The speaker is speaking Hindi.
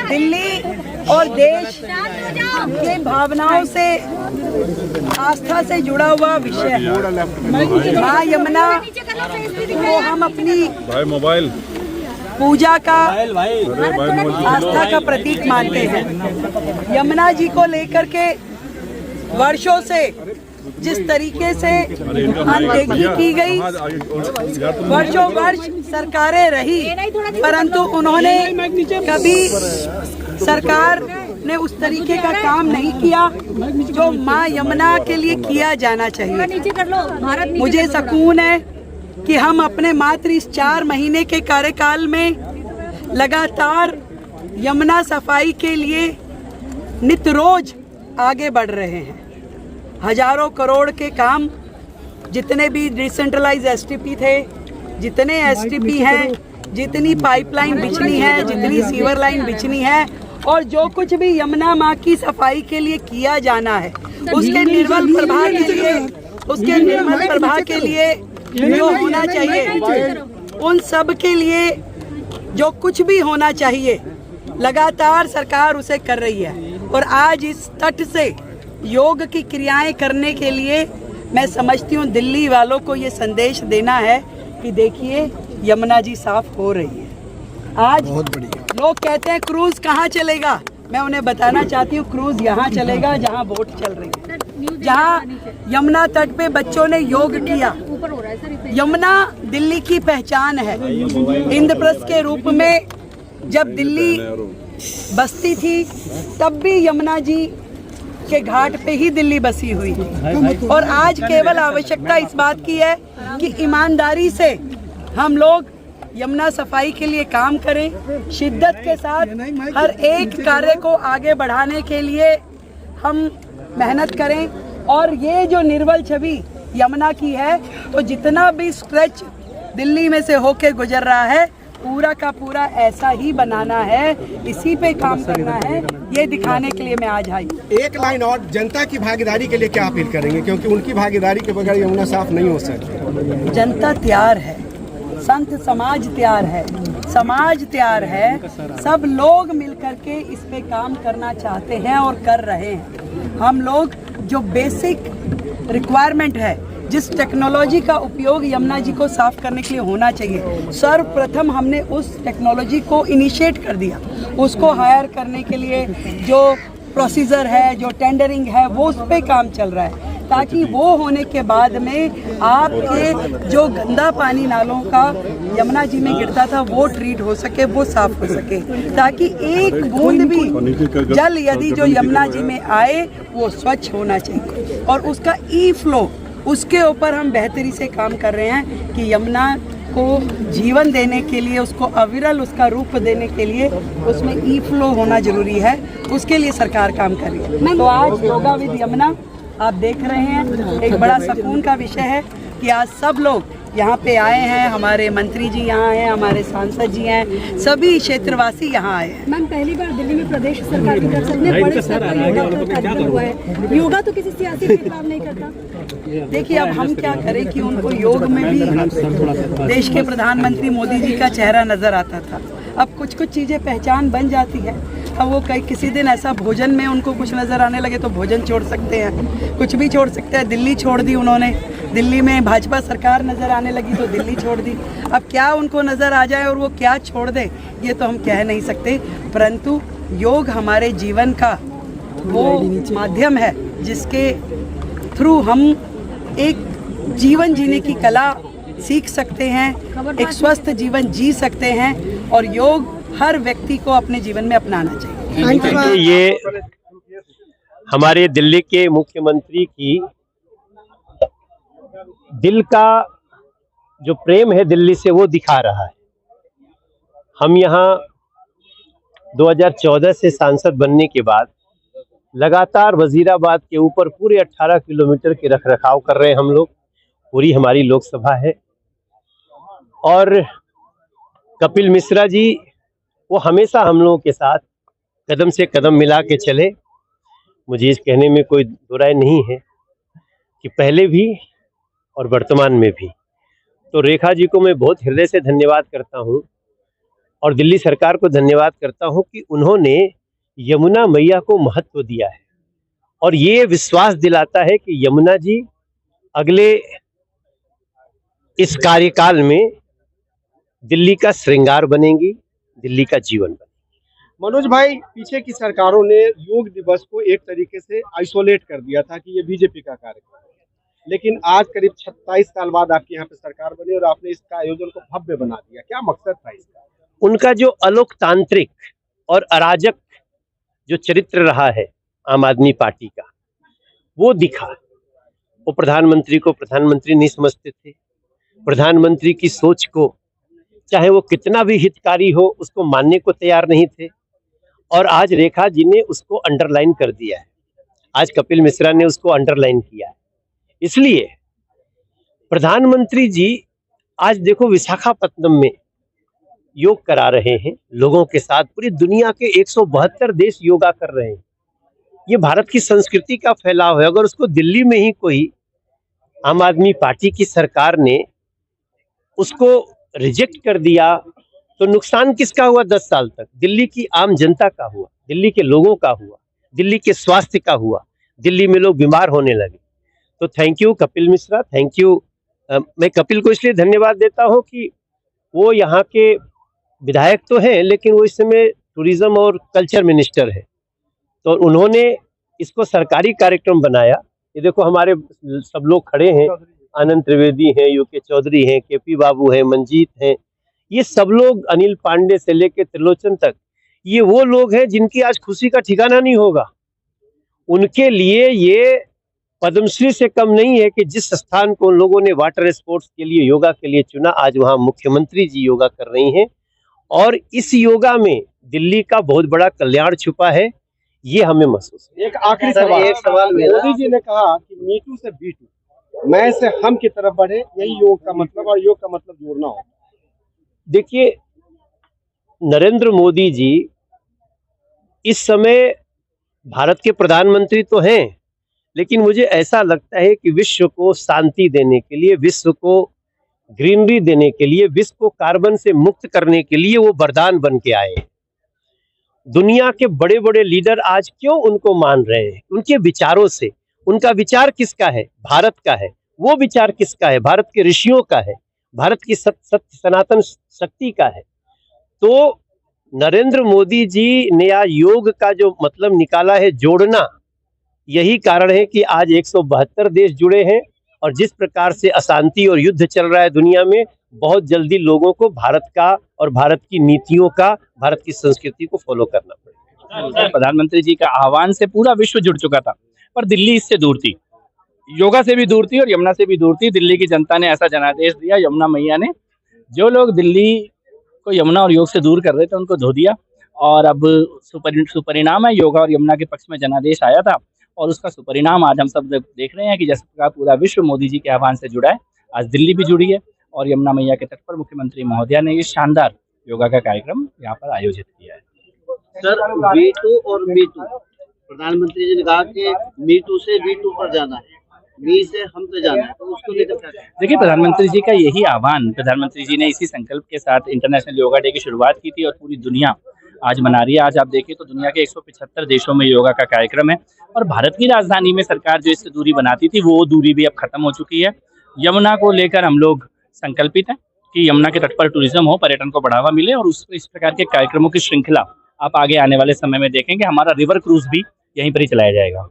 दिल्ली और देश के भावनाओं से, आस्था से जुड़ा हुआ विषय है। माँ यमुना को हम अपनी पूजा का, आस्था का प्रतीक मानते हैं। यमुना जी को लेकर के वर्षों से जिस तरीके से अनदेखी की गई, वर्षों वर्ष सरकारें रही, परंतु उन्होंने कभी, सरकार ने उस तरीके का काम नहीं किया जो माँ यमुना के लिए किया जाना चाहिए। मुझे सुकून है कि हम अपने मात्र इस 4 महीने के कार्यकाल में लगातार यमुना सफाई के लिए नित रोज आगे बढ़ रहे हैं। हजारों करोड़ के काम, जितने भी डिसेंट्रलाइज एसटीपी थे, जितने एसटीपी हैं, जितनी पाइपलाइन बिछनी है, जितनी सीवर लाइन बिछनी है, और जो कुछ भी यमुना माँ की सफाई के लिए किया जाना है, उसके निर्मल प्रवाह के लिए, उसके निर्मल प्रवाह के लिए जो होना चाहिए, उन सब के लिए जो कुछ भी होना चाहिए, लगातार सरकार उसे कर रही है। और आज इस तट से योग की क्रियाएं करने के लिए मैं समझती हूँ दिल्ली वालों को ये संदेश देना है कि देखिए यमुना जी साफ हो रही है। आज बहुत बढ़िया। लोग कहते हैं क्रूज कहाँ चलेगा, मैं उन्हें बताना चाहती हूँ क्रूज यहाँ चलेगा जहाँ बोट चल रही है, जहाँ यमुना तट पे बच्चों ने योग किया। यमुना दिल्ली की पहचान है। इंद्रप्रस्थ के रूप में जब दिल्ली बसती थी तब भी यमुना जी के घाट पे ही दिल्ली बसी हुई थी। और आज केवल आवश्यकता इस बात की है कि ईमानदारी से हम लोग यमुना सफाई के लिए काम करें, शिद्दत के साथ हर एक कार्य को आगे बढ़ाने के लिए हम मेहनत करें। और ये जो निर्मल छवि यमुना की है, तो जितना भी स्ट्रेच दिल्ली में से होके गुजर रहा है, पूरा का पूरा ऐसा ही बनाना है, इसी पे काम करना है, ये दिखाने के लिए मैं आज आई। एक लाइन और, जनता की भागीदारी के लिए क्या अपील करेंगे, क्योंकि उनकी भागीदारी के बगैर यमुना साफ नहीं हो सकती। जनता तैयार है, संत समाज तैयार है, समाज तैयार है, सब लोग मिलकर के इस पे काम करना चाहते हैं और कर रहे हैं। हम लोग जो बेसिक रिक्वायरमेंट है, जिस टेक्नोलॉजी का उपयोग यमुना जी को साफ करने के लिए होना चाहिए, सर्वप्रथम हमने उस टेक्नोलॉजी को इनिशिएट कर दिया। उसको हायर करने के लिए जो प्रोसीजर है, जो टेंडरिंग है, वो उस पर काम चल रहा है, ताकि वो होने के बाद में आपके जो गंदा पानी नालों का यमुना जी में गिरता था वो ट्रीट हो सके, वो साफ हो सके, ताकि एक बूंद भी जल यदि जो यमुना जी में आए वो स्वच्छ होना चाहिए। और उसका ई फ्लो, उसके ऊपर हम बेहतरी से काम कर रहे हैं कि यमुना को जीवन देने के लिए, उसको अविरल उसका रूप देने के लिए उसमें ई फ्लो होना जरूरी है। उसके लिए सरकार काम कर रही है। तो आज योगा विद यमुना आप देख रहे हैं, एक बड़ा सुकून का विषय है कि आज सब लोग यहाँ पे आए हैं, हमारे मंत्री जी यहाँ हैं, हमारे सांसद जी हैं, सभी क्षेत्रवासी यहाँ आए हैं। मैम, पहली बार दिल्ली में प्रदेश सरकार की तरफ से बड़े स्तर पर योगा का कार्यक्रम हुआ है। योगा तो किसी सियासी भेदभाव नहीं करता। देखिए, अब हम क्या करें कि उनको योग में भी देश के प्रधानमंत्री मोदी जी का चेहरा नजर आता था। अब कुछ कुछ चीज़ें पहचान बन जाती है। अब वो किसी दिन ऐसा भोजन में उनको कुछ नज़र आने लगे तो भोजन छोड़ सकते हैं, कुछ भी छोड़ सकते हैं। दिल्ली छोड़ दी उन्होंने, दिल्ली में भाजपा सरकार नज़र आने लगी तो दिल्ली छोड़ दी। अब क्या उनको नज़र आ जाए और वो क्या छोड़ दे, ये तो हम कह नहीं सकते, परंतु योग हमारे जीवन का वो माध्यम है जिसके थ्रू हम एक जीवन जीने की कला सीख सकते हैं, एक स्वस्थ जीवन जी सकते हैं, और योग हर व्यक्ति को अपने जीवन में अपनाना चाहिए। ये हमारे दिल्ली के मुख्यमंत्री की दिल का जो प्रेम है दिल्ली से, वो दिखा रहा है। हम यहाँ 2014 से सांसद बनने के बाद लगातार वजीराबाद के ऊपर पूरे 18 किलोमीटर के रखरखाव कर रहे हैं हम लोग। पूरी हमारी लोकसभा है, और कपिल मिश्रा जी वो हमेशा हम लोगों के साथ कदम से कदम मिला के चले। मुझे इस कहने में कोई बुराई नहीं है कि पहले भी और वर्तमान में भी। तो रेखा जी को मैं बहुत हृदय से धन्यवाद करता हूँ और दिल्ली सरकार को धन्यवाद करता हूं कि उन्होंने यमुना मैया को महत्व दिया है और ये विश्वास दिलाता है कि यमुना जी अगले इस कार्यकाल में दिल्ली का श्रृंगार बनेंगी, दिल्ली का जीवन बनेगी। मनोज भाई, पीछे की सरकारों ने योग दिवस को एक तरीके से आइसोलेट कर दिया था कि ये बीजेपी का कार्यक्रम है, लेकिन आज करीब 27 साल बाद आपके यहाँ पे सरकार बनी और आपने इसका आयोजन को भव्य बना दिया। क्या मकसद था इसका? उनका जो अलोकतांत्रिक और अराजक जो चरित्र रहा है आम आदमी पार्टी का, वो दिखा। वो प्रधानमंत्री को प्रधानमंत्री नहीं समझते थे, प्रधानमंत्री की सोच को चाहे वो कितना भी हितकारी हो उसको मानने को तैयार नहीं थे, और आज रेखा जी ने उसको अंडरलाइन कर दिया है, आज कपिल मिश्रा ने उसको अंडरलाइन किया है। इसलिए प्रधानमंत्री जी आज देखो विशाखापत्तनम में योग करा रहे हैं लोगों के साथ, पूरी दुनिया के 172 देश योगा कर रहे हैं। ये भारत की संस्कृति का फैलाव है। अगर उसको दिल्ली में ही कोई आम आदमी पार्टी की सरकार ने उसको रिजेक्ट कर दिया तो नुकसान किसका हुआ? 10 साल तक दिल्ली की आम जनता का हुआ, दिल्ली के लोगों का हुआ, दिल्ली के स्वास्थ्य का हुआ, दिल्ली में लोग बीमार होने लगे। तो thank you Kapil Mishra, thank you. मैं कपिल को इसलिए धन्यवाद देता हूं कि वो यहाँ के विधायक तो हैं लेकिन वो इस समय टूरिज्म और कल्चर मिनिस्टर है, तो उन्होंने इसको सरकारी कार्यक्रम बनाया। ये देखो हमारे सब लोग खड़े हैं, अनंत त्रिवेदी हैं, यूके चौधरी हैं, केपी बाबू हैं, मंजीत हैं, ये सब लोग, अनिल पांडे से लेके त्रिलोचन तक, ये वो लोग हैं जिनकी आज खुशी का ठिकाना नहीं होगा। उनके लिए ये पद्मश्री से कम नहीं है कि जिस स्थान को उन लोगों ने वाटर स्पोर्ट्स के लिए, योगा के लिए चुना, आज वहाँ मुख्यमंत्री जी योगा कर रही हैं और इस योगा में दिल्ली का बहुत बड़ा कल्याण छुपा है, ये हमें महसूस है। एक आखिरी सवाल, मोदी जी ने कहा कि मी टू से बी टू, मैं से हम की तरफ बढ़े, यही योग का मतलब, और योग का मतलब जोड़ना हो। देखिए, नरेंद्र मोदी जी इस समय भारत के प्रधानमंत्री तो हैं, लेकिन मुझे ऐसा लगता है कि विश्व को शांति देने के लिए, विश्व को ग्रीनरी देने के लिए, विश्व को कार्बन से मुक्त करने के लिए वो वरदान बन के आए हैं। दुनिया के बड़े बड़े लीडर आज क्यों उनको मान रहे हैं? उनके विचारों से। उनका विचार किसका है? भारत का है। वो विचार किसका है? भारत के ऋषियों का है, भारत की सत्य सनातन शक्ति का है। तो नरेंद्र मोदी जी ने आज योग का जो मतलब निकाला है, जोड़ना, यही कारण है कि आज 172 देश जुड़े हैं और जिस प्रकार से अशांति और युद्ध चल रहा है दुनिया में, बहुत जल्दी लोगों को भारत का और भारत की नीतियों का, भारत की संस्कृति को फॉलो करना पड़ेगा। प्रधानमंत्री जी का आह्वान से पूरा विश्व जुड़ चुका था, पर दिल्ली इससे दूर थी, योगा से भी दूर थी और यमुना से भी दूर थी। दिल्ली की जनता ने ऐसा जनादेश दिया, यमुना मैया ने, जो लोग दिल्ली को यमुना और योग से दूर कर रहे थे उनको धो दिया, और अब सुपरिणाम है, योगा और यमुना के पक्ष में जनादेश आया था और उसका सुपरिणाम आज हम सब देख रहे हैं कि जिस प्रकार पूरा विश्व मोदी जी के आह्वान से जुड़ा है, आज दिल्ली भी जुड़ी है और यमुना मैया के तट पर मुख्यमंत्री महोदया ने ये शानदार योगा का कार्यक्रम यहाँ पर आयोजित किया है। सर, वी2 और मी2, प्रधानमंत्री जी ने कहा कि मी2 से वी2 पर जाना है, मी से हम पे जाना है, तो उसको लेकर क्या? देखिए, प्रधानमंत्री जी का यही आह्वान, प्रधानमंत्री जी ने इसी संकल्प के साथ इंटरनेशनल योगा डे की शुरुआत की थी और पूरी दुनिया आज मना रही है। आज आप देखिए तो दुनिया के 175 देशों में योगा का कार्यक्रम है और भारत की राजधानी में सरकार जो इससे दूरी बनाती थी, वो दूरी भी अब खत्म हो चुकी है। यमुना को लेकर हम लोग संकल्पित हैं कि यमुना के तट पर टूरिज्म हो, पर्यटन को बढ़ावा मिले और इस प्रकार के कार्यक्रमों की श्रृंखला आप आगे आने वाले समय में देखेंगे। हमारा रिवर क्रूज भी यहीं पर ही चलाया जाएगा।